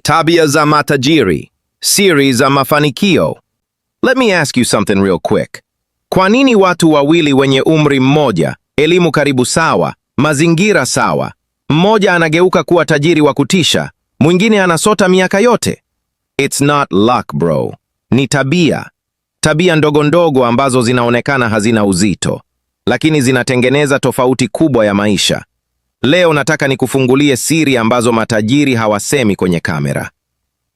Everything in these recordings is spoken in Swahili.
Tabia za matajiri, siri za mafanikio. Let me ask you something real quick. Kwa nini watu wawili wenye umri mmoja, elimu karibu sawa, mazingira sawa, mmoja anageuka kuwa tajiri wa kutisha, mwingine anasota miaka yote? It's not luck, bro. Ni tabia. Tabia ndogo ndogo ambazo zinaonekana hazina uzito, lakini zinatengeneza tofauti kubwa ya maisha. Leo nataka nikufungulie siri ambazo matajiri hawasemi kwenye kamera.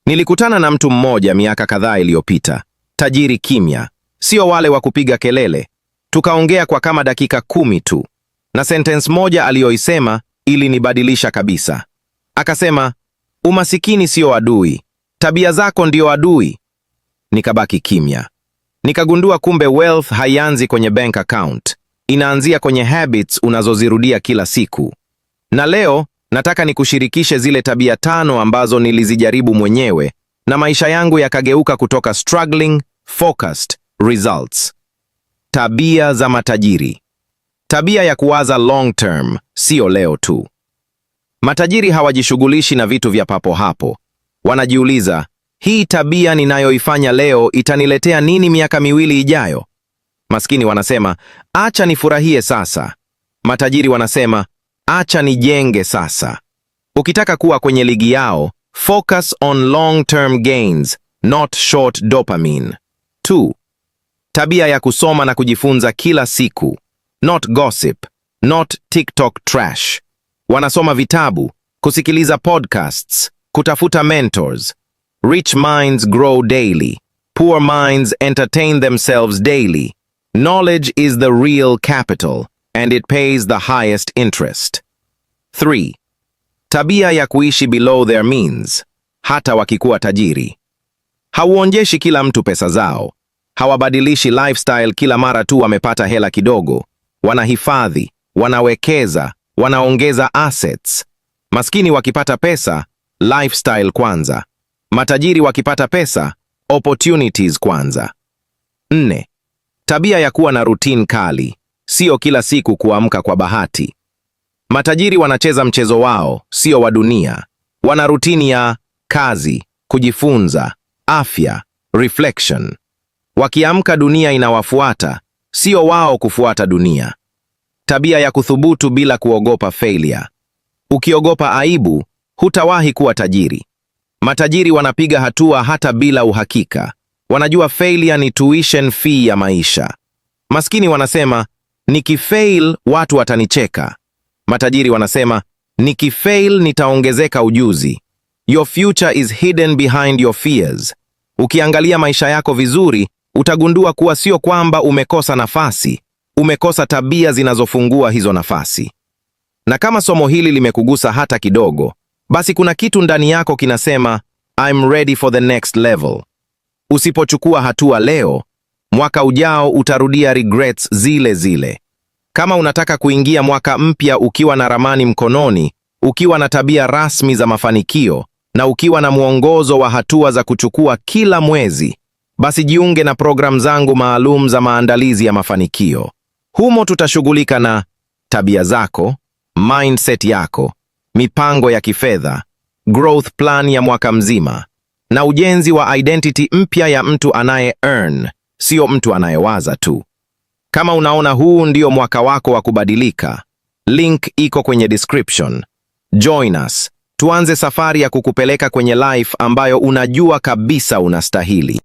Nilikutana na mtu mmoja miaka kadhaa iliyopita, tajiri kimya, sio wale wa kupiga kelele. Tukaongea kwa kama dakika 10 tu, na sentence moja aliyoisema ilinibadilisha kabisa. Akasema, umasikini sio adui, tabia zako ndio adui. Nikabaki kimya. Nikagundua kumbe wealth haianzi kwenye bank account, inaanzia kwenye habits unazozirudia kila siku. Na leo nataka nikushirikishe zile tabia 5 ambazo nilizijaribu mwenyewe na maisha yangu yakageuka kutoka struggling, focused, results. Tabia za matajiri. Tabia ya kuwaza long term, sio leo tu. Matajiri hawajishughulishi na vitu vya papo hapo. Wanajiuliza, hii tabia ninayoifanya leo itaniletea nini miaka 2 ijayo? Maskini wanasema, acha nifurahie sasa. Matajiri wanasema, acha nijenge sasa. Ukitaka kuwa kwenye ligi yao, focus on long-term gains, not short dopamine. 2. Tabia ya kusoma na kujifunza kila siku, not gossip, not TikTok trash. Wanasoma vitabu, kusikiliza podcasts, kutafuta mentors. Rich minds grow daily. Poor minds entertain themselves daily. Knowledge is the real capital, and it pays the highest interest. 3. Tabia ya kuishi below their means, hata wakikuwa tajiri. Hauonyeshi kila mtu pesa zao. Hawabadilishi lifestyle kila mara tu wamepata hela kidogo. Wanahifadhi, wanawekeza, wanaongeza assets. Maskini wakipata pesa, lifestyle kwanza. Matajiri wakipata pesa, opportunities kwanza. 4. Tabia ya kuwa na routine kali, sio kila siku kuamka kwa bahati. Matajiri wanacheza mchezo wao, sio wa dunia. Wana rutini ya kazi, kujifunza, afya, reflection. Wakiamka dunia inawafuata, sio wao kufuata dunia. Tabia ya kuthubutu bila kuogopa failure. Ukiogopa aibu, hutawahi kuwa tajiri. Matajiri wanapiga hatua hata bila uhakika. Wanajua failure ni tuition fee ya maisha. Maskini wanasema, nikifail watu watanicheka. Matajiri wanasema, nikifail nitaongezeka ujuzi. Your future is hidden behind your fears. Ukiangalia maisha yako vizuri, utagundua kuwa sio kwamba umekosa nafasi, umekosa tabia zinazofungua hizo nafasi. Na kama somo hili limekugusa hata kidogo, basi kuna kitu ndani yako kinasema, I'm ready for the next level. Usipochukua hatua leo, mwaka ujao utarudia regrets zile zile. Kama unataka kuingia mwaka mpya ukiwa na ramani mkononi, ukiwa na tabia rasmi za mafanikio, na ukiwa na mwongozo wa hatua za kuchukua kila mwezi, basi jiunge na program zangu maalum za maandalizi ya mafanikio. Humo tutashughulika na tabia zako, mindset yako, mipango ya kifedha, growth plan ya mwaka mzima, na ujenzi wa identity mpya ya mtu anaye earn, sio mtu anayewaza tu. Kama unaona huu ndio mwaka wako wa kubadilika, link iko kwenye description. Join us. Tuanze safari ya kukupeleka kwenye life ambayo unajua kabisa unastahili.